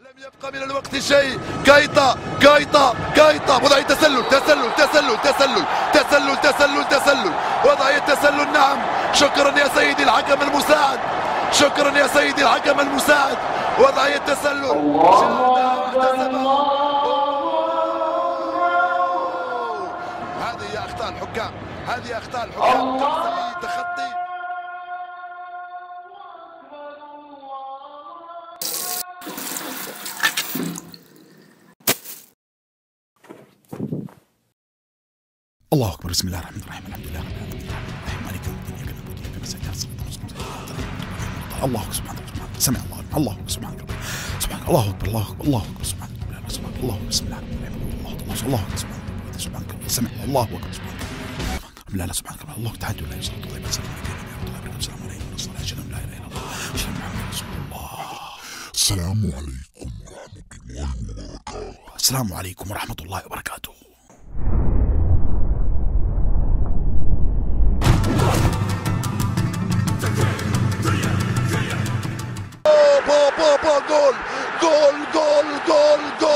لم يبقى من الوقت شيء. كايتا كايتا كايتا وضعية تسلل تسلل تسلل تسلل تسلل تسلل تسلل وضعية تسلل. نعم، شكرا يا سيدي الحكم المساعد، شكرا يا سيدي الحكم المساعد. وضعية تسلل هذه أخطاء الحكام، هذه أخطاء الحكام. تخطي الله اكبر. بسم الله الرحمن الرحيم. الحمد لله رب العالمين الرحمن مالك يوم الدين اياك نعبد واياك نستعين الله اكبر سبحانه وتعالى. سمع الله الله اكبر سبحانك سبحانك الله اكبر الله اكبر الله اكبر سبحانك سبحانك الله اكبر. بسم الله الرحمن الرحيم. الله اكبر سبحانك سمع الله اكبر سبحانك لا لا سبحانك الله تحدث ولا يصلي الله السلام عليكم السلام عليكم الصلاه اشهد ان لا اله الا الله اشهد ان محمدا رسول الله. السلام عليكم ورحمه الله وبركاته. السلام عليكم ورحمه الله وبركاته. جول جول جول جول جول